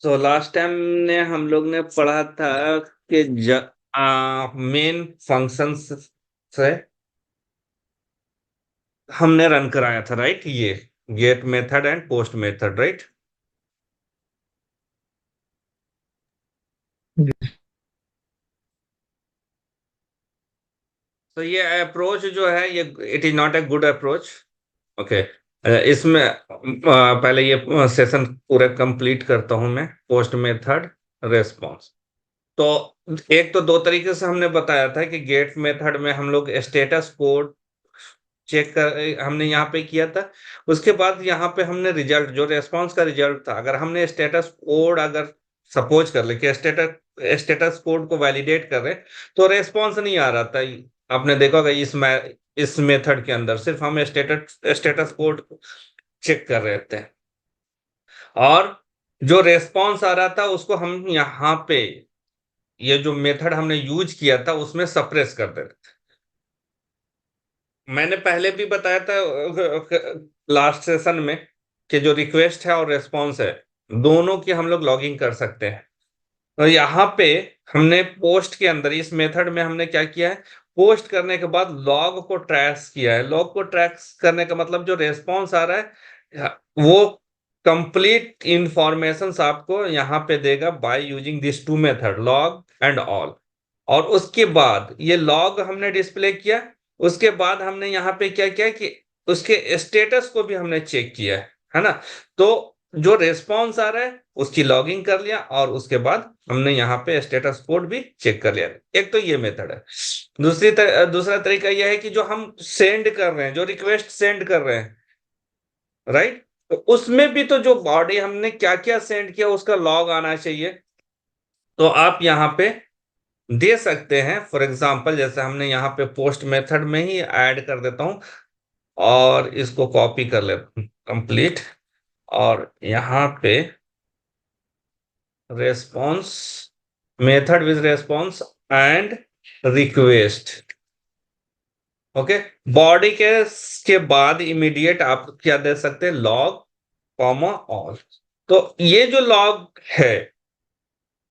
तो last time ने हम लोग ने पढ़ा था कि मेन फंक्शंस से हमने रन कराया था, राइट? ये get method and post method, right? तो ये अप्रोच जो है, ये it is not a good approach. Okay. इसमें पहले ये सेशन पूरा कंप्लीट करता हूं मैं। Post method response. तो एक तो दो तरीके से हमने बताया था कि गेट मेथड में हम लोग स्टेटस कोड चेक कर हमने यहाँ पे किया था। उसके बाद यहाँ पे हमने रिजल्ट, जो रेस्पॉन्स का रिजल्ट था, अगर हमने स्टेटस कोड, अगर सपोज कर ले कि स्टेटस कोड को वैलिडेट कर रहे हैं, तो रेस्पॉन्स नहीं आ रहा था। आपने देखा होगा इस मेथड के अंदर सिर्फ हम स्टेटस कोड चेक कर रहे थे, और जो रेस्पॉन्स आ रहा था उसको हम यहाँ पे, ये जो मेथड हमने यूज किया था उसमें सप्रेस कर दे रहे। मैंने पहले भी बताया था लास्ट सेशन में कि जो रिक्वेस्ट है और रेस्पॉन्स है, दोनों की हम लोग लॉगिंग कर सकते हैं। तो यहाँ पे हमने पोस्ट के अंदर, इस मेथड में हमने क्या किया है, पोस्ट करने के बाद लॉग को ट्रैक्स किया है। लॉग को ट्रैक्स करने का मतलब जो रेस्पॉन्स आ रहा है वो कंप्लीट इंफॉर्मेशन आपको यहाँ पे देगा by using this two method, log and all. और उसके बाद ये लॉग हमने डिस्प्ले किया। उसके बाद हमने यहाँ पे क्या किया कि उसके स्टेटस को भी हमने चेक किया है ना? तो जो रेस्पॉन्स आ रहा है उसकी लॉगिंग कर लिया, और उसके बाद हमने यहाँ पे स्टेटस कोड भी चेक कर लिया। एक तो ये मेथड है। दूसरा तरीका यह है कि जो हम सेंड कर रहे हैं, जो रिक्वेस्ट सेंड कर रहे हैं, राइट, तो उसमें भी तो जो बॉडी हमने क्या क्या सेंड किया उसका लॉग आना चाहिए। तो आप यहाँ पे दे सकते हैं, फॉर एग्जांपल जैसे हमने यहाँ पे पोस्ट मेथड में ही ऐड कर देता हूँ, और इसको कॉपी कर लेता हूँ कंप्लीट, और यहाँ पे response, method with response and request. Okay. Body के बाद इमीडिएट आप क्या दे सकते हैं, लॉग कॉमा ऑल। तो ये जो लॉग है,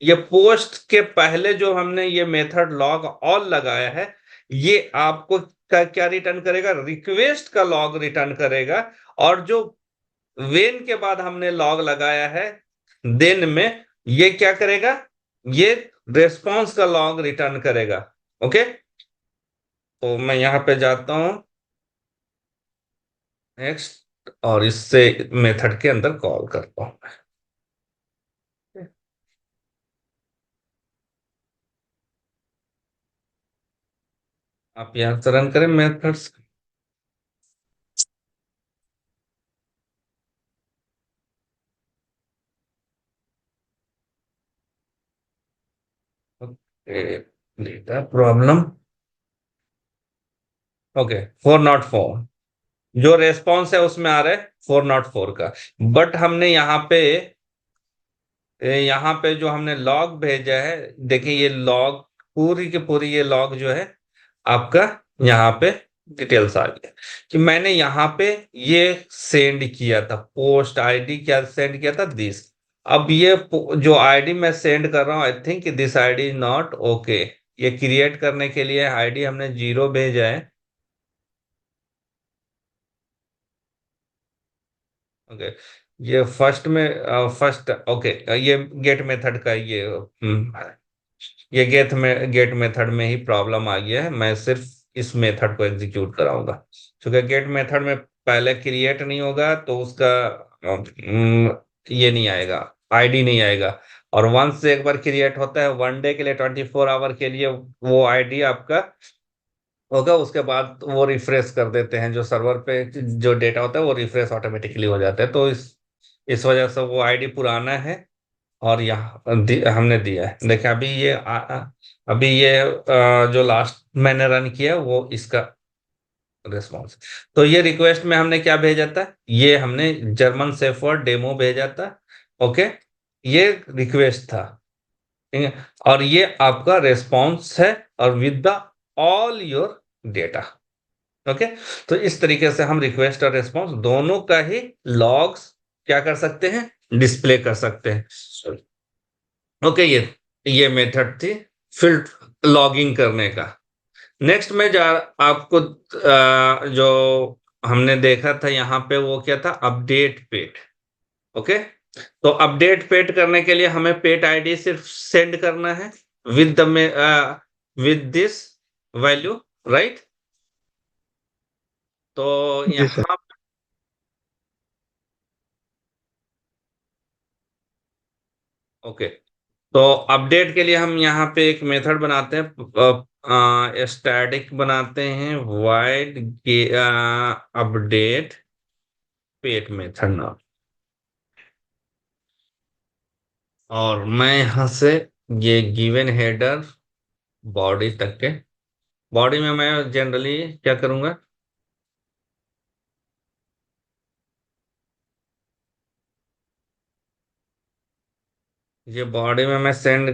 ये पोस्ट के पहले जो हमने ये मेथड लॉग ऑल लगाया है, ये आपको क्या रिटर्न करेगा, रिक्वेस्ट का लॉग रिटर्न करेगा। और जो वेन के बाद हमने लॉग लगाया है देन में, ये क्या करेगा, ये रेस्पॉन्स का लॉग रिटर्न करेगा। ओके। तो मैं यहां पे जाता हूं नेक्स्ट, और इससे मेथड के अंदर कॉल करता हूं। आप यहां से रन करें methods. Okay, data problem. Okay, 404 जो रेस्पॉन्स है उसमें आ रहा है 404 का। बट हमने यहाँ पे जो हमने लॉग भेजा है, देखिए ये लॉग, पूरी की पूरी ये लॉग जो है आपका, यहाँ पे डिटेल्स आ गया कि मैंने यहाँ पे ये सेंड किया था। पोस्ट आईडी क्या सेंड किया था, दिस। अब ये जो आईडी मैं सेंड कर रहा हूँ, I think this ID is not okay. ये क्रिएट करने के लिए आईडी हमने 0 भेजा है। ओके। ये फर्स्ट, ओके, ये गेट मेथड का ये गेट मेथड में ही प्रॉब्लम आ गया है। मैं सिर्फ इस मेथड को एग्जीक्यूट कराऊंगा, क्योंकि गेट मेथड में पहले क्रिएट नहीं होगा तो उसका ये नहीं आएगा, आईडी नहीं आएगा। और वंस से एक बार क्रिएट होता है, 1 डे के लिए, 24 आवर के लिए वो आईडी आपका होगा। उसके बाद वो रिफ्रेश कर देते हैं, जो सर्वर पे जो डेटा होता है वो रिफ्रेश ऑटोमेटिकली हो जाता है। तो इस वजह से वो आईडी पुराना है, और यहाँ हमने दिया है। देखिए अभी ये जो लास्ट मैंने रन किया वो इसका रिस्पॉन्स। तो ये रिक्वेस्ट में हमने क्या भेजा था, ये हमने जर्मन शेफर्ड डेमो भेजा था। ओके, ये रिक्वेस्ट था, ठीक है, और ये आपका रेस्पॉन्स है, और with the all your data. Okay, तो इस तरीके से हम रिक्वेस्ट और रेस्पॉन्स दोनों का ही लॉग्स क्या कर सकते हैं, डिस्प्ले कर सकते हैं। ओके, ये मेथड थी फील्ड लॉगिंग करने का। नेक्स्ट में जा आपको जो हमने देखा था यहाँ पे वो क्या था, अपडेट पेट। ओके, तो अपडेट पेट करने के लिए हमें पेट आईडी सिर्फ सेंड करना है with the with this value, right. तो जी सर। यहाँ, ओके, तो अपडेट के लिए हम यहाँ पे एक मेथड बनाते हैं, स्टैटिक बनाते हैं वाइड अपडेट पेट मेथड नाम। और मैं यहाँ से ये गिवन हेडर बॉडी तक के, बॉडी में मैं जनरली क्या करूँगा, ये बॉडी में मैं सेंड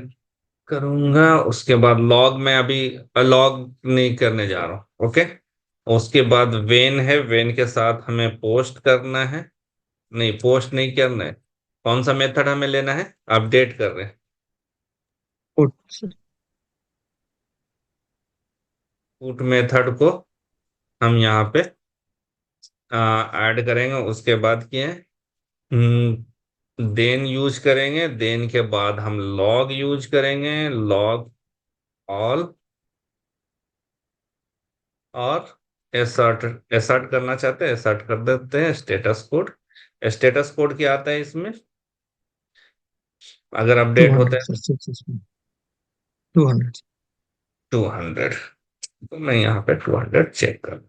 करूंगा। उसके बाद लॉग में अभी लॉग नहीं करने जा रहा हूँ। ओके, उसके बाद वेन है, वेन के साथ हमें पोस्ट करना है, नहीं पोस्ट नहीं करना है। कौन सा मेथड हमें लेना है, अपडेट कर रहे हैं। पुट। पुट मेथड को हम यहाँ पे ऐड करेंगे। उसके बाद किए देन यूज करेंगे, देन के बाद हम लॉग यूज करेंगे, लॉग ऑल, और एसर्ट, एसर्ट करना चाहते हैं एसर्ट कर देते हैं। स्टेटस कोड, स्टेटस कोड क्या आता है इसमें, अगर टू अपडेट होता हंड्रेड है सर, सक्सेसफुल। 200। 200, तो मैं यहाँ पे 200 चेक कर,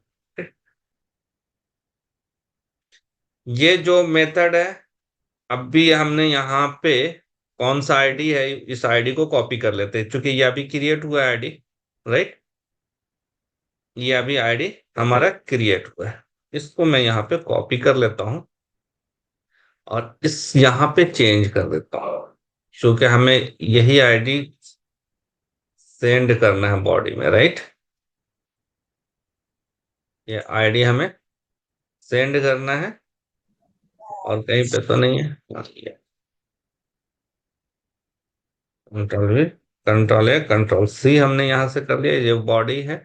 ये जो मेथड है, अब भी हमने यहाँ पे कौन सा आईडी है, इस आईडी को कॉपी कर लेते हैं, क्योंकि ये अभी क्रिएट हुआ है आईडी, राइट। ये अभी आईडी हमारा क्रिएट हुआ है, इसको मैं यहाँ पे कॉपी कर लेता हूँ और इस यहाँ पे चेंज कर देता हूँ, क्योंकि हमें यही आईडी सेंड करना है बॉडी में, राइट। ये आईडी हमें सेंड करना है, और कहीं पे तो नहीं है। कंट्रोल भी, कंट्रोल है, कंट्रोल सी हमने यहां से कर लिया, ये बॉडी है,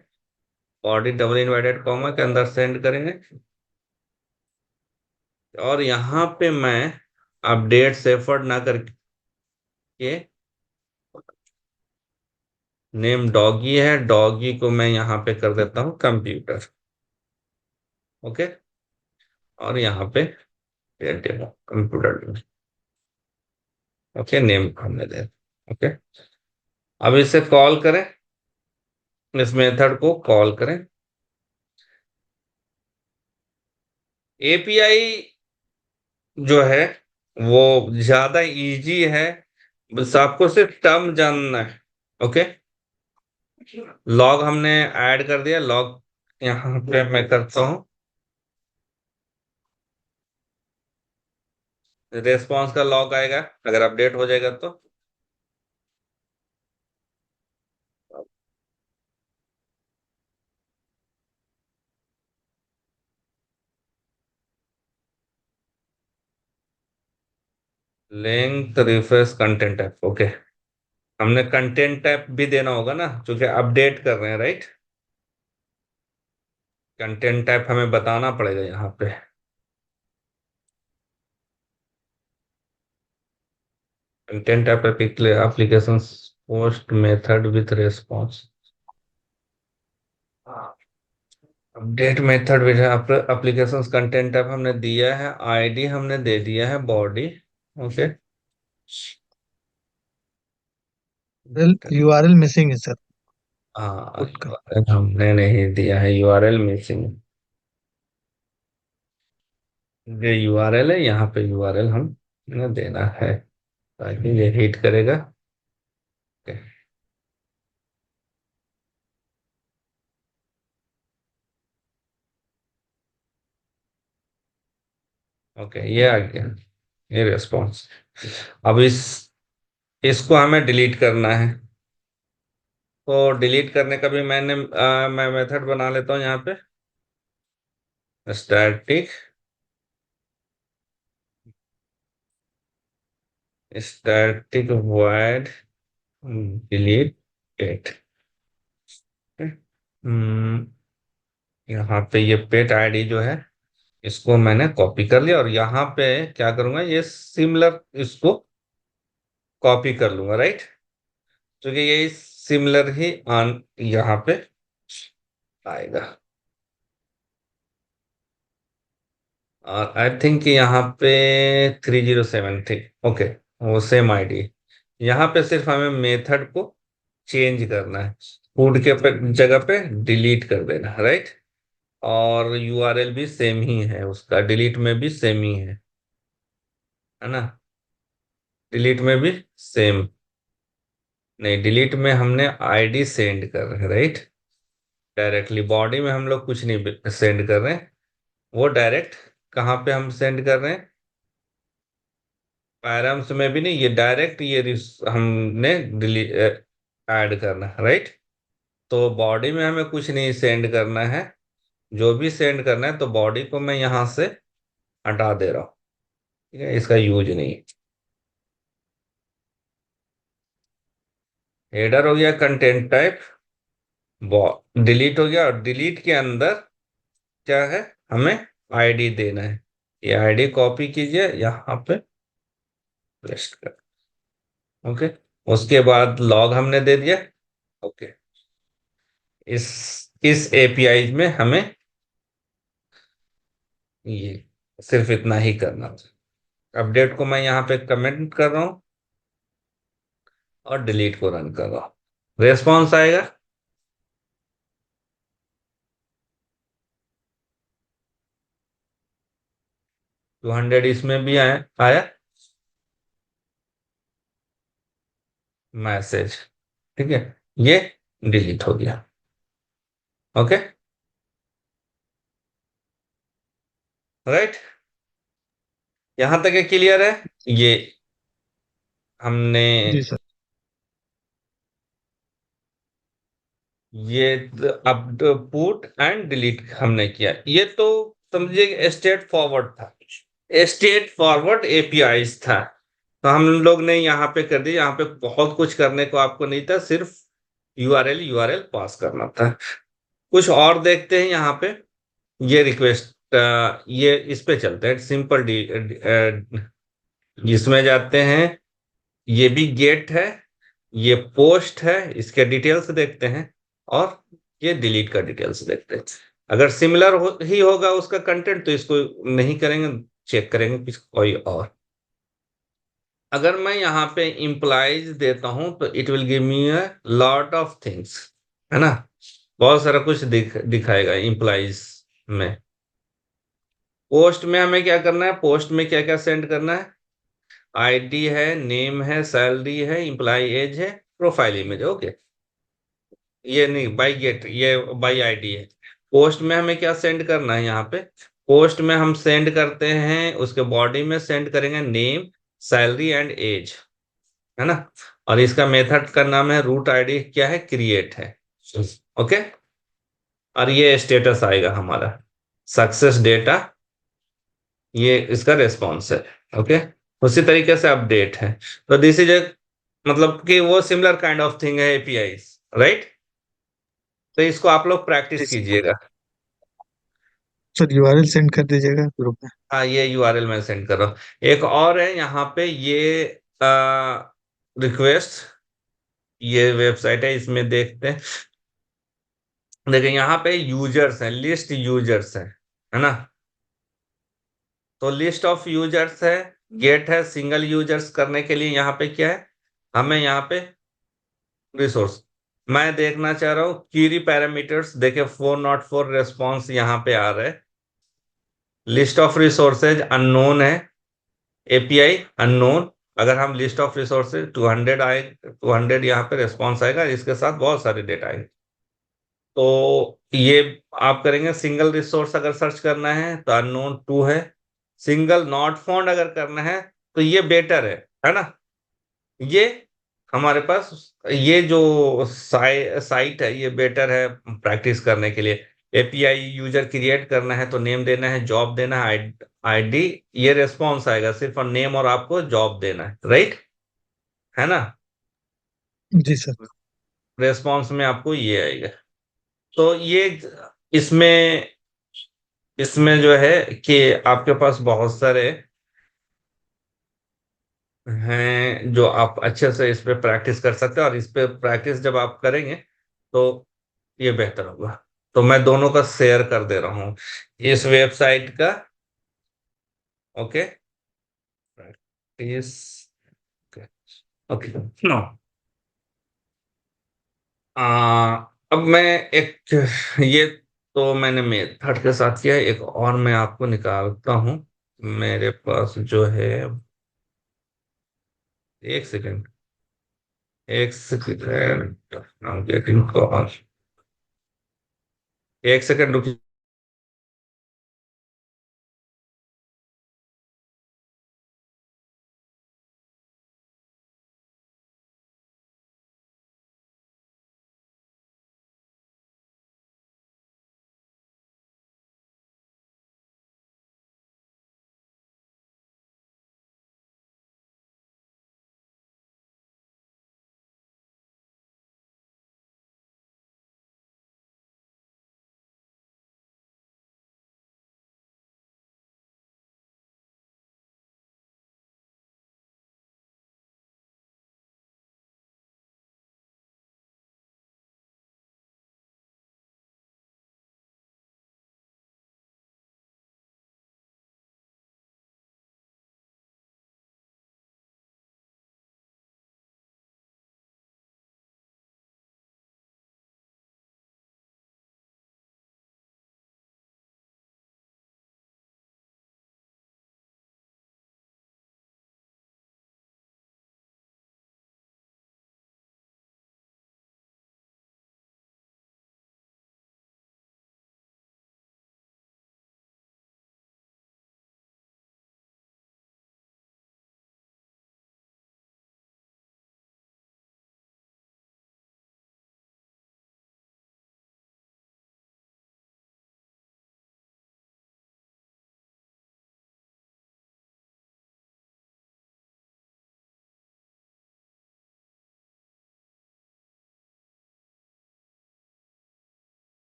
बॉडी डबल इनवर्टेड कॉमा के अंदर सेंड करेंगे। और यहाँ पे मैं अपडेट सेफर्ड ना करके, नेम डॉगी है, डॉगी को मैं यहाँ पे कर देता हूँ कंप्यूटर। ओके, और यहाँ पे डेमो कंप्यूटर। ओके, नेम हमने दे, ओके। अब इसे कॉल करें, इस मेथड को कॉल करें। एपीआई जो है वो ज्यादा इजी है, बस आपको सिर्फ टर्म जानना है। ओके, लॉग हमने ऐड कर दिया, लॉग यहाँ पे मैं करता हूँ, रेस्पॉन्स का लॉग आएगा अगर अपडेट हो जाएगा तो। Length refresh content type, okay, हमने कंटेंट टाइप भी देना होगा ना, क्योंकि अपडेट कर रहे हैं, राइट। कंटेंट टाइप हमें बताना पड़ेगा यहाँ पे। Content type application post method with response, update method with application content type हमने दिया है, आईडी हमने दे दिया है बॉडी। ओके, यूआरएल मिसिंग है सर, हाँ, पुट का। URL हमने नहीं दिया है, यूआरएल मिसिंग। ये यूआरएल है, यहाँ पे यूआरएल हम देना है ताकि ये हिट करेगा। Okay. ओके, ये आ गया, ये रिस्पॉन्स। अब इसको हमें डिलीट करना है। तो डिलीट करने का भी मैं मेथड बना लेता हूँ यहाँ पे, स्टैटिक स्टैटिक वॉइड डिलीट पेट। यहाँ पे ये पेट आईडी जो है, इसको मैंने कॉपी कर लिया, और यहाँ पे क्या करूंगा, ये सिमिलर इसको कॉपी कर लूंगा, राइट। क्योंकि ये सिमिलर ही ऑन यहाँ पे आएगा। और आई थिंक यहाँ पे 307 थी। ओके, वो सेम आईडी। यहाँ पे सिर्फ हमें मेथड को चेंज करना है, फूड के जगह पे डिलीट कर देना, राइट। और यूआरएल भी सेम ही है उसका, डिलीट में भी सेम ही है ना। डिलीट में भी सेम, नहीं, डिलीट में हमने आईडी सेंड कर रहे हैं, राइट। डायरेक्टली बॉडी में हम लोग कुछ नहीं सेंड कर रहे हैं, वो डायरेक्ट कहाँ पे हम सेंड कर रहे हैं, पैराम्स में भी नहीं, ये डायरेक्ट ये हमने डिलीट ऐड करना है, राइट। तो बॉडी में हमें कुछ नहीं सेंड करना है, जो भी सेंड करना है तो बॉडी को मैं यहाँ से हटा दे रहा हूँ, ठीक है, इसका यूज नहीं। हेडर हो गया, कंटेंट टाइप डिलीट हो गया, और डिलीट के अंदर क्या है, हमें आईडी देना है। ये आईडी कॉपी कीजिए, यहाँ पे पेस्ट कर। ओके, उसके बाद लॉग हमने दे दिया। ओके, इस इस एपीआई में हमें ये सिर्फ इतना ही करना था। अपडेट को मैं यहाँ पे कमेंट कर रहा हूँ, और डिलीट को रन कर रहा हूँ, रेस्पॉन्स आएगा। टू 100 इसमें भी आया मैसेज, ठीक है, ये डिलीट हो गया। ओके, राइट, यहां तक क्लियर है। ये हमने जी सर। ये अब पुट एंड डिलीट हमने किया, ये तो समझिए स्ट्रेट फॉरवर्ड था, स्ट्रेट फॉरवर्ड एपीआईज था। तो हम लोग ने यहाँ पे कर दिया, यहाँ पे बहुत कुछ करने को आपको नहीं था, सिर्फ यूआरएल पास करना था। कुछ और देखते हैं यहाँ पे, ये रिक्वेस्ट, ये इस पे चलते हैं, सिंपल डी, इसमें जाते हैं। ये भी गेट है, ये पोस्ट है, इसके डिटेल्स देखते हैं, और ये डिलीट का डिटेल्स देखते हैं। अगर सिमिलर ही होगा उसका कंटेंट तो इसको नहीं करेंगे, चेक करेंगे किसी कोई और। अगर मैं यहाँ पे इम्प्लाइज देता हूं तो it will give me a lot of things, है ना, बहुत सारा कुछ दिखाएगा इम्प्लाइज में। पोस्ट में हमें क्या करना है, पोस्ट में क्या क्या सेंड करना है, आईडी है, नेम है, सैलरी है, इम्प्लाई एज है, प्रोफाइल इमेज, ओके। ये नहीं बाई गेट, ये बाई आईडी है। पोस्ट में हमें क्या सेंड करना है, यहाँ पे पोस्ट में हम सेंड करते हैं, उसके बॉडी में सेंड करेंगे नेम, सैलरी एंड एज, है ना। और इसका मेथड का नाम है रूट आईडी, क्या है, क्रिएट है। ओके, और ये स्टेटस आएगा हमारा सक्सेस डेटा, ये इसका रेस्पॉन्स है। ओके, उसी तरीके से अपडेट है। तो दिस इज ए, मतलब कि वो सिमिलर काइंड ऑफ थिंग है एपीआई, राइट। तो इसको आप लोग जी प्रैक्टिस सर। कीजिएगा। सर यूआरएल सेंड कर दीजिएगा ग्रुप में। हाँ, ये यूआरएल मैं सेंड कर रहा हूँ। एक और है यहाँ पे, ये रिक्वेस्ट, ये वेबसाइट है, इसमें देखते हैं। देखिए यहाँ पे यूजर्स हैं, लिस्ट यूजर्स है ना। तो लिस्ट ऑफ यूजर्स है, गेट है, सिंगल यूजर्स करने के लिए यहाँ पे क्या है, हमें यहाँ पे रिसोर्स, मैं देखना चाह रहा हूँ क्वेरी पैरामीटर्स, देखिए 404 रेस्पॉन्स यहाँ पे आ रहा है। लिस्ट ऑफ रिसोर्सेज अननोन है, एपीआई अननोन। अगर हम लिस्ट ऑफ रिसोर्सेज 200 आए, 200 यहाँ पे रेस्पॉन्स आएगा, इसके साथ बहुत सारे डेटा आएंगे। तो ये आप करेंगे, सिंगल रिसोर्स अगर सर्च करना है तो अननोन 2 है, सिंगल नॉट फाउंड अगर करना है तो ये बेटर है ना। ये हमारे पास ये जो साइट है ये बेटर है प्रैक्टिस करने के लिए। एपीआई यूजर क्रिएट करना है तो नेम देना है, जॉब देना है, आईडी, ये रेस्पॉन्स आएगा सिर्फ, और नेम और आपको जॉब देना है, राइट, है ना। जी सर। रेस्पॉन्स में आपको ये आएगा। तो ये इसमें इसमें जो है कि आपके पास बहुत सारे हैं जो आप अच्छे से इस पे प्रैक्टिस कर सकते हैं, और इस पे प्रैक्टिस जब आप करेंगे तो ये बेहतर होगा। तो मैं दोनों का शेयर कर दे रहा हूँ इस वेबसाइट का। Okay, practice, okay, no. अब मैं एक, ये तो मैंने मेथड के साथ किया है, एक और मैं आपको निकालता हूँ। मेरे पास जो है, एक सेकेंड, एक सेकेंड, गेटिंग कॉल, एक सेकेंड रुकिए।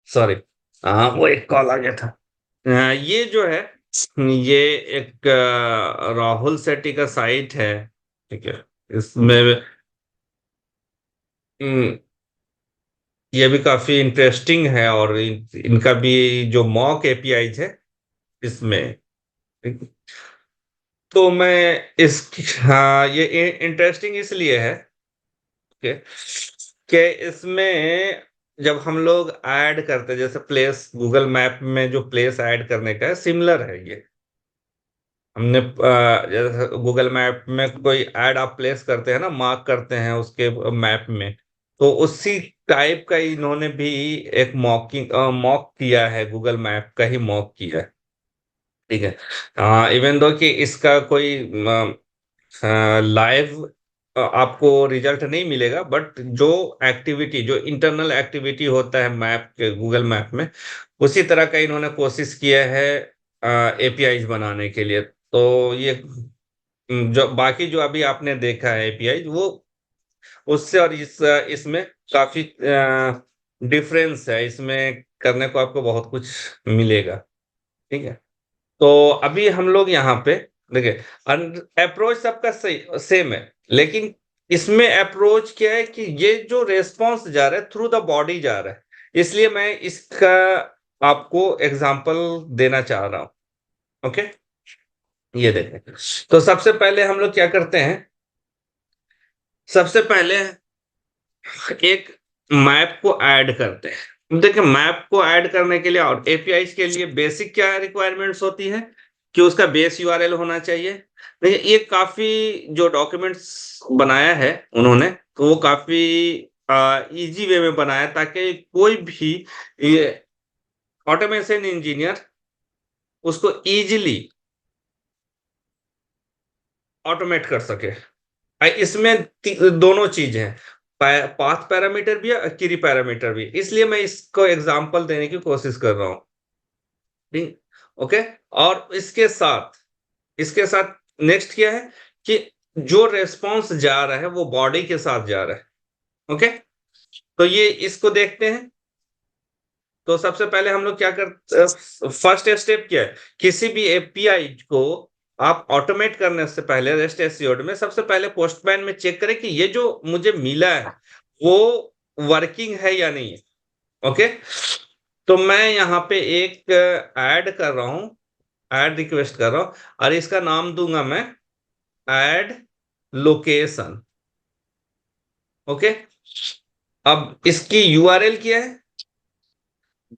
सॉरी, वो एक कॉल आ गया था। ये जो है, ये एक राहुल सेठी का साइट है, ठीक है। इसमें हम्म, ये भी काफी इंटरेस्टिंग है, और इनका भी जो मॉक एपीआईज है इसमें, ठीक? तो मैं इस, हाँ, ये इंटरेस्टिंग इसलिए है कि इसमें जब हम लोग ऐड करते हैं, जैसे प्लेस, गूगल मैप में जो प्लेस ऐड करने का है, सिमिलर है ये। हमने जैसे गूगल मैप में कोई ऐड आप प्लेस करते हैं ना, मार्क करते हैं उसके मैप में, तो उसी टाइप का इन्होंने भी एक मॉक किया है, गूगल मैप का ही मॉक किया है, ठीक है। इवन दो कि इसका कोई लाइव आपको रिजल्ट नहीं मिलेगा, बट जो एक्टिविटी, जो इंटरनल एक्टिविटी होता है मैप के, गूगल मैप में, उसी तरह का इन्होंने कोशिश किया है एपीआईज बनाने के लिए। तो ये जो बाकी जो अभी आपने देखा है एपीआई, वो उससे और इसमें काफी डिफरेंस है, इसमें करने को आपको बहुत कुछ मिलेगा, ठीक है। तो अभी हम लोग यहाँ पे देखिए, अप्रोच सबका सही सेम है, लेकिन इसमें अप्रोच क्या है कि ये जो रेस्पॉन्स जा रहा है थ्रू द बॉडी जा रहा है, इसलिए मैं इसका आपको एग्जांपल देना चाह रहा हूँ। ओके, ये देखें। तो सबसे पहले हम लोग क्या करते हैं, सबसे पहले एक मैप को ऐड करते हैं। देखिए, मैप को ऐड करने के लिए और एपीआई के लिए बेसिक क्या रिक्वायरमेंट्स होती है कि उसका बेस यूआरएल होना चाहिए। देखिए ये काफी जो डॉक्यूमेंट्स बनाया है उन्होंने, तो वो काफी इजी वे में बनाया ताकि कोई भी ये ऑटोमेशन इंजीनियर उसको इजीली ऑटोमेट कर सके। इसमें दोनों चीज हैं, पाथ पैरामीटर भी है और कीरी पैरामीटर भी है। इसलिए मैं इसको एग्जांपल देने की कोशिश कर रहा हूँ। ठीक, ओके। और इसके साथ नेक्स्ट क्या है कि जो रेस्पॉन्स जा रहा है वो बॉडी के साथ जा रहा है। ओके, तो ये इसको देखते हैं। तो सबसे पहले हम लोग क्या कर, फर्स्ट स्टेप क्या है, किसी भी एपीआई को आप ऑटोमेट करने से पहले रेस्ट एश्योर्ड में सबसे पहले पोस्टमैन में चेक करें कि ये जो मुझे मिला है वो वर्किंग है या नहीं है। ओके, तो मैं यहाँ पे एक ऐड कर रहा हूँ, ऐड रिक्वेस्ट कर रहा हूँ, और इसका नाम दूंगा मैं ऐड लोकेशन। ओके, अब इसकी यूआरएल क्या है,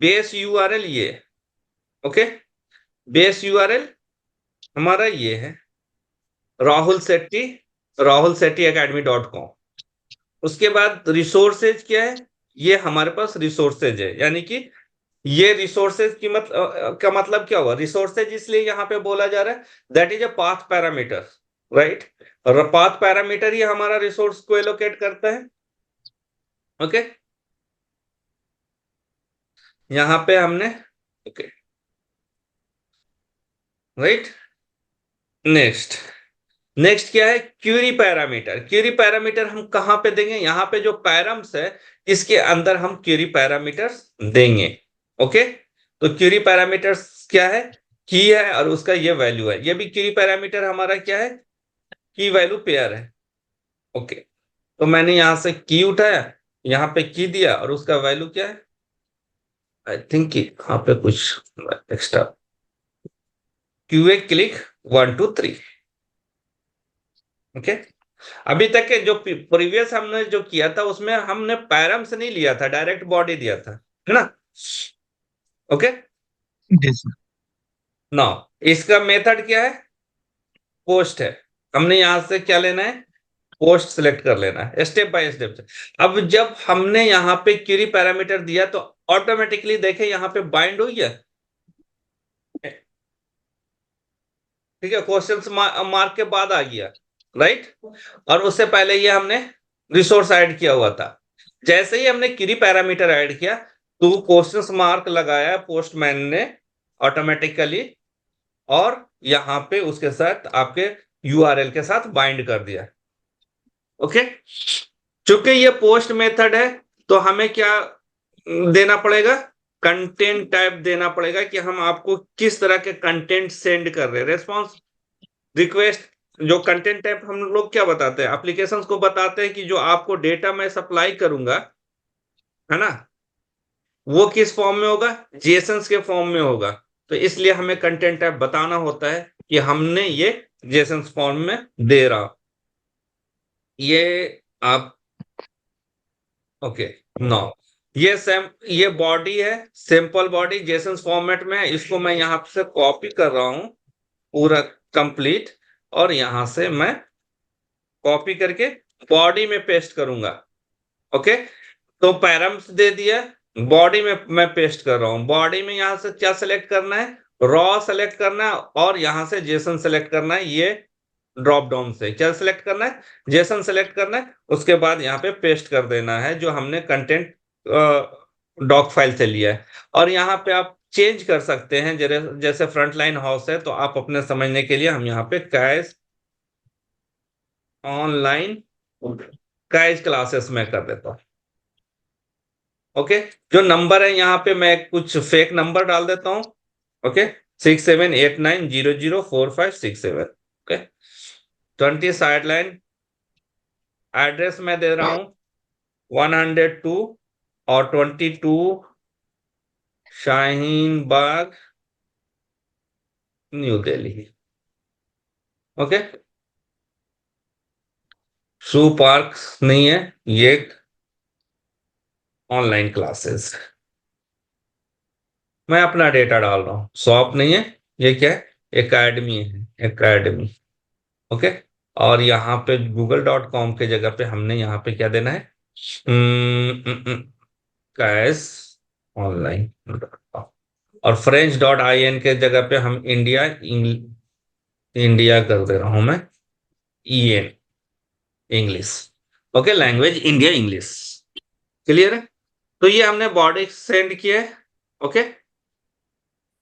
बेस यूआरएल ये। ओके, बेस यूआरएल हमारा ये है राहुल सेट्टी, rahulsettieacademy.com। उसके बाद रिसोर्सेज क्या है, ये हमारे पास रिसोर्सेज है, यानी कि ये रिसोर्सेज की का मतलब क्या हुआ, रिसोर्सेज इसलिए यहाँ पे बोला जा रहा है that is a path parameter, right. और पाथ पैरामीटर ही हमारा रिसोर्स को एलोकेट करता है। ओके, यहाँ पे हमने, ओके, राइट। नेक्स्ट, नेक्स्ट क्या है, क्यूरी पैरामीटर। क्यूरी पैरामीटर हम कहां पे देंगे, यहाँ पे जो पैरम्स है इसके अंदर हम क्यूरी पैरामीटर्स देंगे। ओके, तो क्यूरी पैरामीटर्स क्या है, की है और उसका ये वैल्यू है। ये भी क्यूरी पैरामीटर हमारा क्या है, की वैल्यू पेयर है। ओके, तो मैंने यहां से की उठाया, यहाँ पे की दिया और उसका वैल्यू क्या है, आई थिंक यहाँ पे कुछ एक्स्ट्रा, क्यूए क्लिक 1 2 3। ओके, अभी तक के जो प्रीवियस हमने जो किया था उसमें हमने पैरम से नहीं लिया था, डायरेक्ट बॉडी दिया था, है ना। ओके, जी सर। ना इसका मेथड क्या है, पोस्ट है। हमने यहां से क्या लेना है, पोस्ट सिलेक्ट कर लेना है स्टेप बाय स्टेप से। अब जब हमने यहाँ पे क्वेरी पैरामीटर दिया तो ऑटोमेटिकली देखे यहाँ पे बाइंड हो गया। ठीक है, क्वेश्चन मार्क के बाद आ गया, राइट। और उससे पहले ये हमने रिसोर्स ऐड किया हुआ था। जैसे ही हमने क्वेरी पैरामीटर ऐड किया तो क्वेश्चन मार्क लगाया पोस्टमैन ने ऑटोमेटिकली, और यहां पे उसके साथ आपके यूआरएल के साथ बाइंड कर दिया। ओके, चूंकि ये पोस्ट मेथड है तो हमें क्या देना पड़ेगा, कंटेंट टाइप देना पड़ेगा कि हम आपको किस तरह के कंटेंट सेंड कर रहे हैं। रेस्पॉन्स रिक्वेस्ट, जो कंटेंट टाइप हम लोग क्या बताते हैं, एप्लीकेशंस को बताते हैं कि जो आपको डेटा मैं सप्लाई करूंगा, है ना, वो किस फॉर्म में होगा, जेसन्स के फॉर्म में होगा। तो इसलिए हमें कंटेंट टाइप बताना होता है कि हमने ये जेसन्स फॉर्म में दे रहा। ये आप, ओके, नो, ये बॉडी है, सिंपल बॉडी जेसन्स फॉर्मेट में है। इसको मैं यहां से कॉपी कर रहा हूं पूरा कंप्लीट, और यहां से मैं कॉपी करके बॉडी में पेस्ट करूंगा। ओके, तो पैरम्स दे दिया, बॉडी में मैं पेस्ट कर रहा हूं। बॉडी में यहां से क्या सेलेक्ट करना है, रॉ सेलेक्ट करना है, और यहां से जेसन सेलेक्ट करना है। ये ड्रॉप डाउन से क्या सेलेक्ट करना है, जेसन सेलेक्ट करना है। उसके बाद यहाँ पे पेस्ट कर देना है जो हमने कंटेंट डॉक फाइल से लिया है। और यहाँ पे आप चेंज कर सकते हैं, जैसे फ्रंटलाइन हाउस है तो आप अपने समझने के लिए हम यहाँ पे कैश ऑनलाइन कैश क्लासेस में कर देता हूँ। ओके, जो नंबर है यहाँ पे मैं कुछ फेक नंबर डाल देता हूँ। ओके, 6789004567। ओके, 20 साइडलाइन एड्रेस मैं दे रहा हूँ 102 और 22 शाहीन बाग, न्यू दिल्ली। ओके, शू पार्क नहीं है, ये ऑनलाइन क्लासेस। मैं अपना डेटा डाल रहा हूँ, शॉप नहीं है, ये क्या है, एकेडमी है, एकेडमी। ओके। और यहाँ पे google.com के जगह पे हमने यहाँ पे क्या देना है, कैश ऑनलाइन। और french.in के जगह पे हम इंडिया कर दे रहा हूं मैं, EN, English. Okay, language India English. Clear है? तो ये हमने बॉडी सेंड किया है। ओके।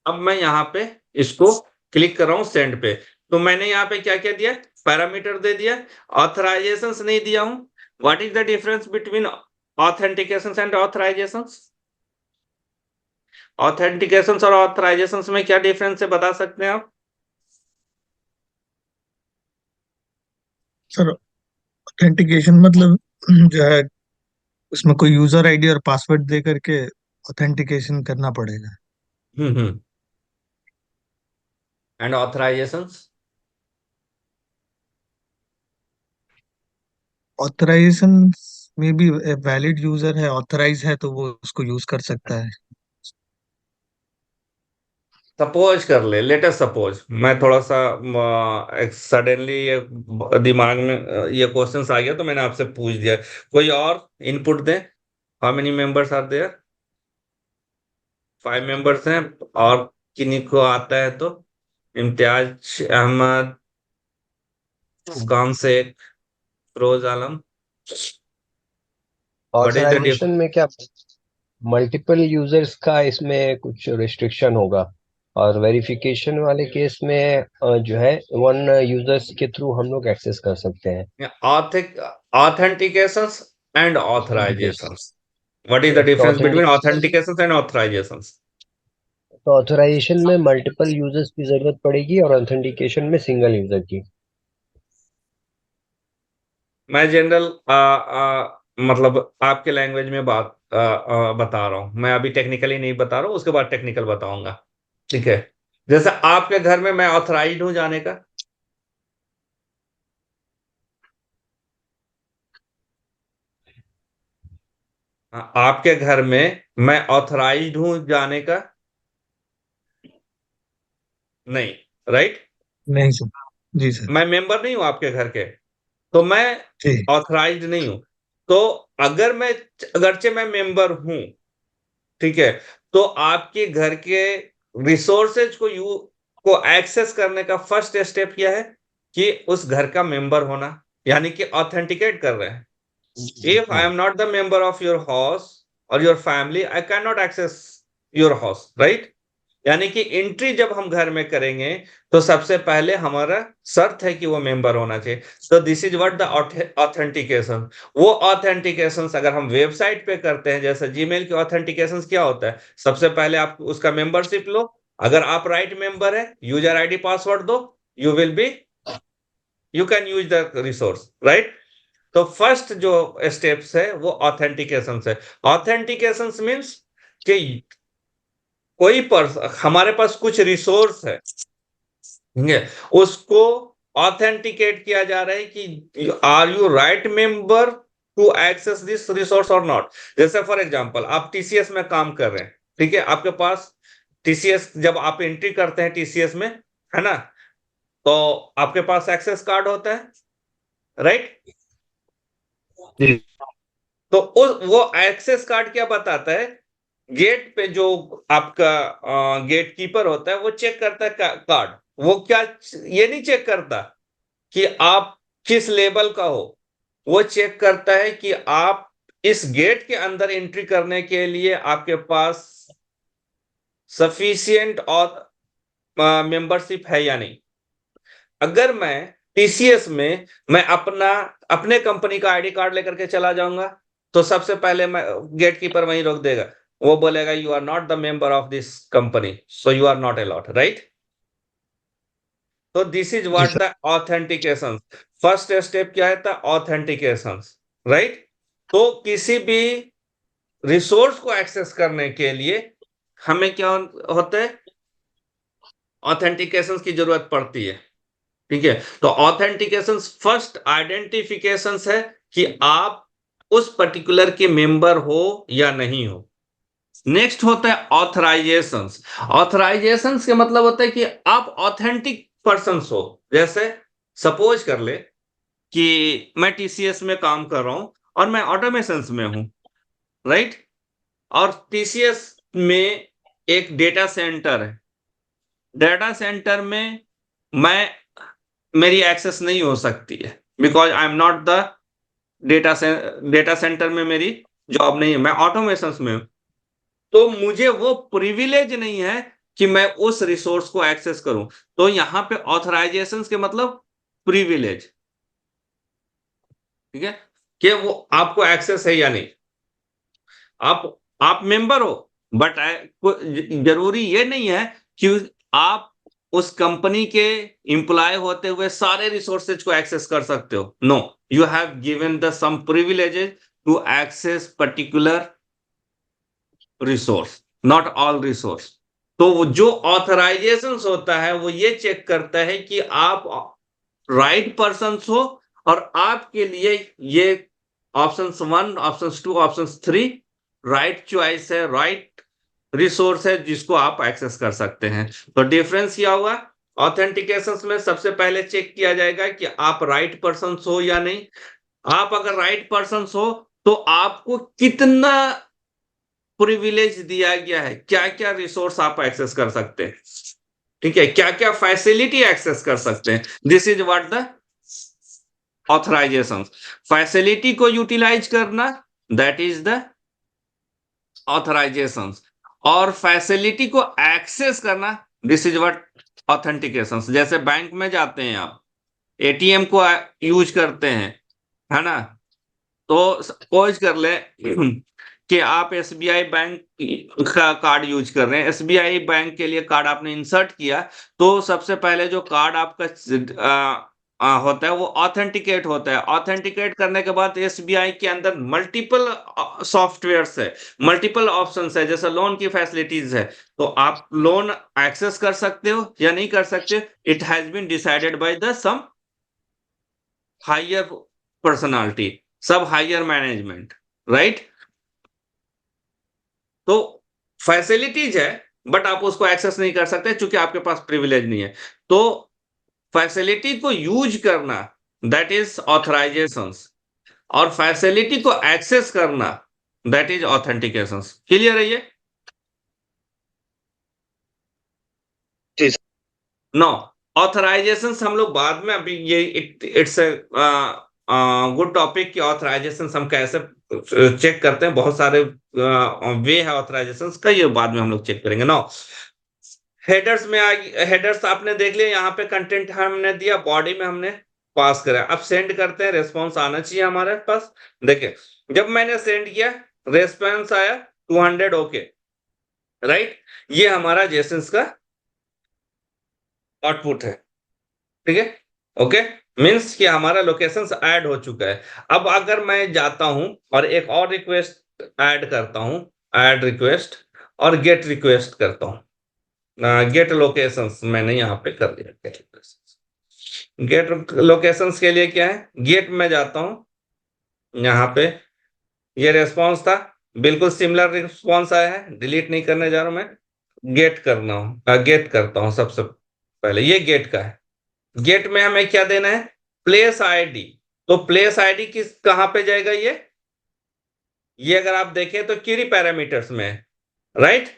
अब मैं यहाँ पे इसको क्लिक कर रहा हूँ सेंड पे। तो मैंने यहाँ पे क्या क्या दिया, पैरामीटर दे दिया, ऑथराइजेशंस नहीं दिया हूं। What is the difference between authentications and authorizations? Authentications और ऑथराइजेशंस में क्या डिफरेंस है, बता सकते हैं आप? सर ऑथेंटिकेशन मतलब जो है उसमें कोई यूजर आईडी और पासवर्ड दे करके ऑथेंटिकेशन करना पड़ेगा। हम्म। एंड ऑथराइजेशंस? ऑथराइजेशन में भी वैलिड यूजर है, ऑथराइज है तो वो उसको यूज कर सकता है। सपोज कर ले, लेट अस सपोज मैं थोड़ा सा सडनली ये दिमाग में ये क्वेश्चंस आ गया तो मैंने आपसे पूछ दिया। कोई और इनपुट दे। How many members are there? 5 members हैं। और किन्हीं को आता है तो, Imtiaz Ahmed, Muskan Shaikh, Firoz Alam. What is the authorization difference? में क्या मल्टीपल यूजर्स का इसमें कुछ रिस्ट्रिक्शन होगा, और वेरिफिकेशन वाले केस में जो है वन यूजर्स के थ्रू हम लोग एक्सेस कर सकते हैं। Authentications and authentication, authorizations. What is the तो difference between authentication, authentications and authorizations? तो ऑथराइजेशन में मल्टीपल यूजर्स की जरूरत पड़ेगी और ऑथेंटिकेशन में सिंगल यूजर की। मैं जनरल मतलब आपके लैंग्वेज में बात बता रहा हूँ। मैं अभी टेक्निकली नहीं बता रहा हूँ, उसके बाद टेक्निकल बताऊंगा। ठीक है। जैसे आपके घर में मैं ऑथराइज्ड हूं जाने का। आपके घर में मैं ऑथराइज्ड हूं जाने का? नहीं। राइट। नहीं सर। जी सर। मैं मेंबर नहीं हूं आपके घर के, तो मैं जी। ऑथराइज्ड नहीं हूं। तो अगर मैं, अगरचे मैं मेंबर हूं, ठीक है, तो आपके घर के रिसोर्सेज को एक्सेस करने का फर्स्ट स्टेप क्या है, कि उस घर का मेंबर होना, यानी कि ऑथेंटिकेट कर रहे हैं। If I am not the member of your house और your family, I can not access your house, right? यानी कि एंट्री जब हम घर में करेंगे तो सबसे पहले हमारा शर्त है कि वो मेंबर होना चाहिए। तो this is what the authentication. वो ऑथेंटिकेशन अगर हम वेबसाइट पे करते हैं, जैसे जीमेल के ऑथेंटिकेशन क्या होता है, सबसे पहले आप उसका मेंबरशिप लो। अगर आप राइट मेंबर है, यूजर आईडी पासवर्ड दो, you will be, you can use the resource, right? तो फर्स्ट जो स्टेप्स है वो ऑथेंटिकेशन है। ऑथेंटिकेशन मीन्स कि कोई हमारे पास कुछ रिसोर्स है, ठीक है, उसको ऑथेंटिकेट किया जा रहा है कि are you right member to access this resource और नॉट। जैसे फॉर एग्जांपल आप टीसीएस में काम कर रहे हैं, ठीक है, आपके पास टीसीएस, जब आप एंट्री करते हैं टीसीएस में, है ना, तो आपके पास एक्सेस कार्ड होता है, राइट? जी। तो वो एक्सेस कार्ड क्या बताता है, गेट पे जो आपका गेट कीपर होता है वो चेक करता है कार्ड। वो क्या, ये नहीं चेक करता कि आप किस लेवल का हो, वो चेक करता है कि आप इस गेट के अंदर एंट्री करने के लिए आपके पास सफिशियंट और मेंबरशिप है या नहीं। अगर मैं टीसीएस में मैं अपने कंपनी का आईडी कार्ड लेकर के चला जाऊंगा, तो सबसे पहले मैं, गेट कीपर वहीं रोक देगा, वो बोलेगा you are not the member of this company, so you are not allowed, right? तो दिस इज जी what sir. The authentication. First step क्या है, था ऑथेंटिकेशन, राइट? तो किसी भी रिसोर्स को एक्सेस करने के लिए हमें क्या होता है, ऑथेंटिकेशन की जरूरत पड़ती है। ठीक है। तो ऑथेंटिकेशन फर्स्ट आइडेंटिफिकेशन है कि आप उस पर्टिकुलर के मेंबर हो या नहीं हो। नेक्स्ट होता है ऑथराइजेशंस। ऑथराइजेशंस के मतलब होता है कि आप ऑथेंटिक पर्सन्स हो। जैसे सपोज कर ले कि मैं टीसीएस में काम कर रहा हूं और मैं ऑटोमेशंस में हूं, राइट। और टीसीएस में एक डेटा सेंटर है। डेटा सेंटर में मैं मेरी एक्सेस नहीं हो सकती है because I am not the data centre में मेरी जॉब नहीं है, मैं ऑटोमेशंस में हूं। तो मुझे वो प्रिविलेज नहीं है कि मैं उस रिसोर्स को एक्सेस करूं। तो यहां पे ऑथराइजेशंस के मतलब प्रिविलेज, ठीक है, कि वो आपको एक्सेस है या नहीं। आप मेंबर हो, बट जरूरी ये नहीं है कि आप उस कंपनी के एम्प्लॉय होते हुए सारे रिसोर्सेज को एक्सेस कर सकते हो। No, you have given the some privileges to access particular resource, not all resource. तो वो जो ऑथराइजेशन होता है वो ये चेक करता है कि आप राइट पर्सन हो और आपके लिए ये options 1, options 2, options 3 right choice है, राइट रिसोर्स है जिसको आप एक्सेस कर सकते हैं। तो डिफरेंस क्या हुआ? ऑथेंटिकेशन में सबसे पहले चेक किया जाएगा कि आप राइट पर्सन हो या नहीं। आप अगर राइट पर्सन हो तो आपको कितना प्रिविलेज दिया गया है, क्या क्या रिसोर्स आप एक्सेस कर सकते हैं, ठीक है, क्या क्या फैसिलिटी एक्सेस कर सकते हैं। This is what the authorisation. Facility को यूटिलाइज करना, दैट इज द ऑथराइजेशन। और फैसिलिटी को एक्सेस करना, दिस इज व्हाट ऑथेंटिकेशन। जैसे बैंक में जाते हैं आप, एटीएम को यूज करते हैं, है ना। तो सपोज कर ले कि आप एसबीआई बैंक का कार्ड यूज कर रहे हैं। एसबीआई बैंक के लिए कार्ड आपने इंसर्ट किया, तो सबसे पहले जो कार्ड आपका होता है वो ऑथेंटिकेट होता है। ऑथेंटिकेट करने के बाद एसबीआई के अंदर मल्टीपल सॉफ्टवेयर्स है, मल्टीपल ऑप्शंस है, जैसे लोन की फैसिलिटीज है। तो आप लोन एक्सेस कर सकते हो या नहीं कर सकते, it has been decided by the some higher personality, सब हायर मैनेजमेंट, राइट। तो फैसिलिटीज है बट आप उसको एक्सेस नहीं कर सकते क्योंकि आपके पास प्रिविलेज नहीं है। तो फैसिलिटी को यूज करना, दैट इज ऑथराइजेशंस, और फैसिलिटी को एक्सेस करना, दैट इज ऑथेंटिकेशंस। क्लियर है ये? जी नो, ऑथराइजेशंस हम लोग बाद में, अभी ये इट्स गुड टॉपिक कि ऑथराइजेशंस हम कैसे चेक करते हैं। बहुत सारे वे है ऑथराइजेशंस का, ये बाद में हम लोग चेक करेंगे। नो, हेडर्स में हेडर्स आपने देख लिया, यहाँ पे कंटेंट हमने दिया, बॉडी में हमने पास करा। अब सेंड करते हैं, रेस्पॉन्स आना चाहिए हमारे पास। देखिए, जब मैंने सेंड किया, रेस्पॉन्स आया 200, ओके, राइट। ये हमारा जेसन्स का आउटपुट है, ठीक है, ओके। मीन्स कि हमारा लोकेशन ऐड हो चुका है। अब अगर मैं जाता हूं और एक और रिक्वेस्ट ऐड करता हूं, ऐड रिक्वेस्ट, और गेट रिक्वेस्ट करता हूं। गेट लोकेशंस मैंने यहाँ पे कर दिया। गेट लोकेशंस के लिए क्या है, गेट में जाता हूं, यहाँ पे ये रेस्पॉन्स था, बिल्कुल सिमिलर रिस्पॉन्स आया है, डिलीट नहीं करने जा रहा हूं मैं, गेट करना हूं, गेट करता हूं सबसे पहले। ये गेट का है। गेट में हमें क्या देना है, प्लेस आईडी। तो प्लेस आईडी किस कहां पे जाएगा, ये अगर आप देखें तो क्वेरी पैरामीटर्स में है, राइट।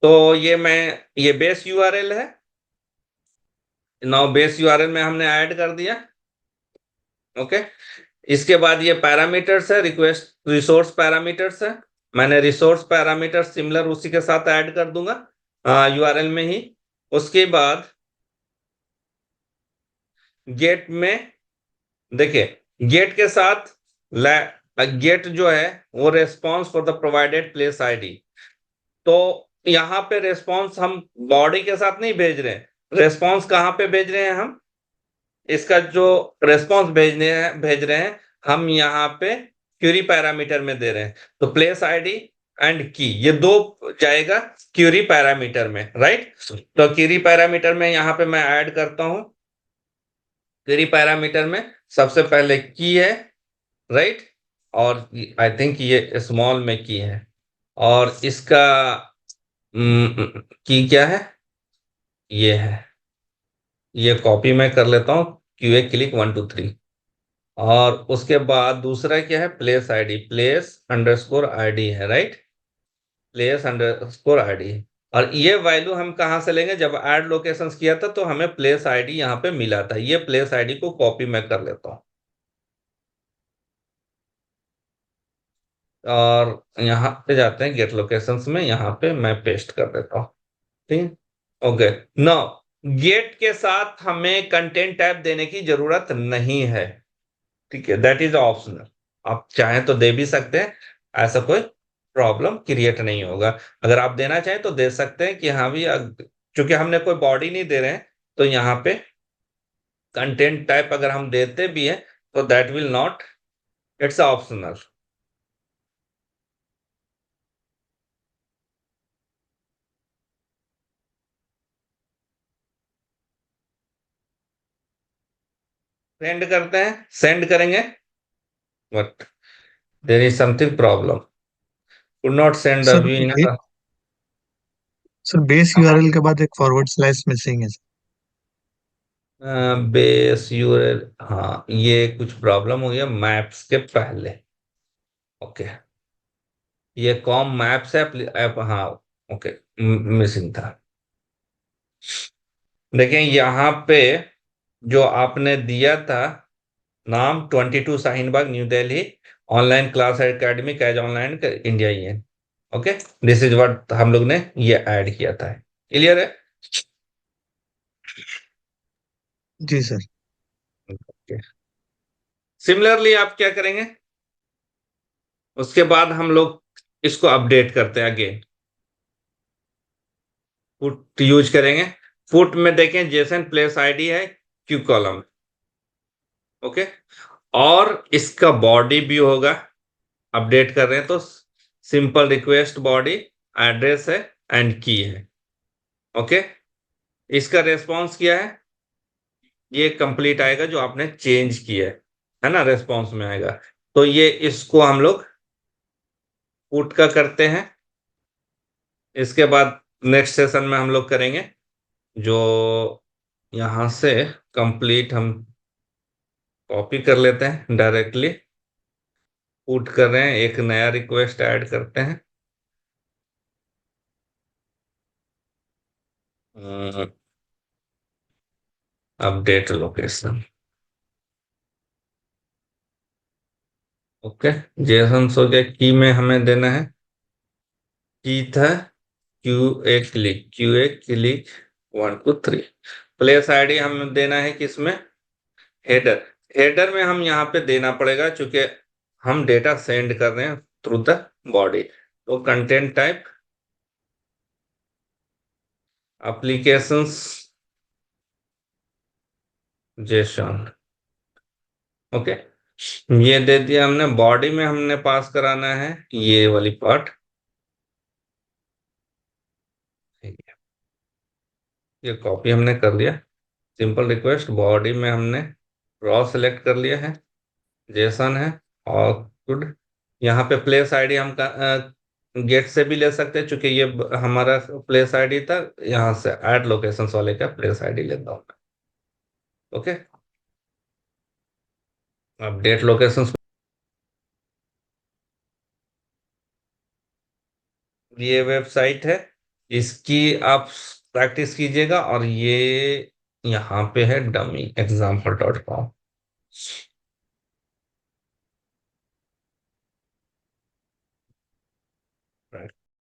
तो ये बेस यूआरएल है। नाउ बेस यूआरएल में हमने ऐड कर दिया, ओके। इसके बाद ये पैरामीटर्स है, रिक्वेस्ट रिसोर्स पैरामीटर्स है। मैंने रिसोर्स पैरामीटर सिमिलर उसी के साथ ऐड कर दूंगा यूआरएल में ही। उसके बाद गेट में देखिए, गेट के साथ गेट जो है वो response for the provided place ID. तो यहाँ पे रेस्पॉन्स हम बॉडी के साथ नहीं भेज रहे हैं। रेस्पॉन्स कहाँ पे भेज रहे हैं हम, इसका जो रेस्पॉन्स भेज रहे हैं हम यहाँ पे क्यूरी पैरामीटर में दे रहे हैं। तो प्लेस आईडी एंड की, ये दो जाएगा क्यूरी पैरामीटर में, राइट। तो क्यूरी पैरामीटर में यहाँ पे मैं ऐड करता हूं, क्वेरी पैरामीटर में सबसे पहले की है, राइट। और आई थिंक ये स्मॉल में की है, और इसका की क्या है, ये है, ये कॉपी मैं कर लेता हूँ, क्यूए क्लिक 1 2 3। और उसके बाद दूसरा क्या है, place ID, place underscore ID है, राइट, प्लेस अंडरस्कोर आईडी। और ये वैल्यू हम कहाँ से लेंगे, जब ऐड लोकेशंस किया था तो हमें प्लेस आईडी यहाँ पे मिला था, ये प्लेस आईडी को कॉपी मैं कर लेता हूँ और यहाँ पे जाते हैं गेट लोकेशंस में, यहाँ पे मैं पेस्ट कर देता हूँ। ठीक, ओके। नाउ गेट के साथ हमें कंटेंट टैब देने की जरूरत नहीं है, ठीक है, दैट इज ऑप्शनल। आप चाहें तो दे भी सकते हैं, ऐसा कोई प्रॉब्लम क्रिएट नहीं होगा। अगर आप देना चाहें तो दे सकते हैं कि हाँ भी, चूंकि हमने कोई बॉडी नहीं दे रहे हैं तो यहाँ पे कंटेंट टाइप अगर हम देते भी हैं तो that will not, it's optional. Send करते हैं, सेंड करेंगे, but there is something problem, could not send the sir view in. Sir base URL के बाद एक फॉरवर्ड स्लैश मिसिंग है सर। बेस यूआरएल, हाँ ये कुछ प्रॉब्लम हो गया मैप्स के पहले, ओके, ये कॉम मैप्स ऐप, हाँ, ओके, मिसिंग था। देखें यहाँ पे जो आपने दिया था नाम, 22 Shaheen Bagh new Delhi, online class academic as online India ई, ओके, दिस इज व्हाट हम लोग ने ये ऐड किया था, क्लियर है। जी सर। सिमिलरली आप क्या करेंगे, उसके बाद हम लोग इसको अपडेट करते हैं अगेन, पुट यूज करेंगे। पुट में देखें जेसन प्लेस आईडी है क्यू कॉलम, ओके, और इसका बॉडी भी होगा, अपडेट कर रहे हैं तो सिंपल रिक्वेस्ट बॉडी एड्रेस है एंड की है, ओके। इसका रेस्पॉन्स क्या है, ये कंप्लीट आएगा जो आपने चेंज किया है ना, रेस्पॉन्स में आएगा। तो ये इसको हम लोग पुट का करते हैं। इसके बाद नेक्स्ट सेशन में हम लोग करेंगे जो यहां से कंप्लीट हम कॉपी कर लेते हैं, डायरेक्टली पुट कर रहे हैं, एक नया रिक्वेस्ट ऐड करते हैं, अपडेट लोकेशन, ओके। जेसन हो गया, की में हमें देना है, की था Q A click 1 2 3। Place ID हमें देना है किसमें, हेडर, हेडर में हम यहाँ पे देना पड़ेगा क्योंकि हम डेटा सेंड कर रहे हैं थ्रू द बॉडी। तो content type applications Jason, okay, ये दे दिया हमने। बॉडी में हमने पास कराना है ये वाली पार्ट, ये कॉपी हमने कर लिया। सिंपल रिक्वेस्ट बॉडी में हमने रॉ सेलेक्ट कर लिया है, जेसन है, और गुड। यहाँ पे प्लेस आईडी हम गेट से भी ले सकते हैं चूंकि ये हमारा प्लेस आईडी था, यहाँ से ऐड लोकेशंस वाले का प्लेस आईडी लेता हूँ, ओके। अपडेट लोकेशंस, ये वेबसाइट है, इसकी आप प्रैक्टिस कीजिएगा। और ये यहाँ पे है डमी example.com,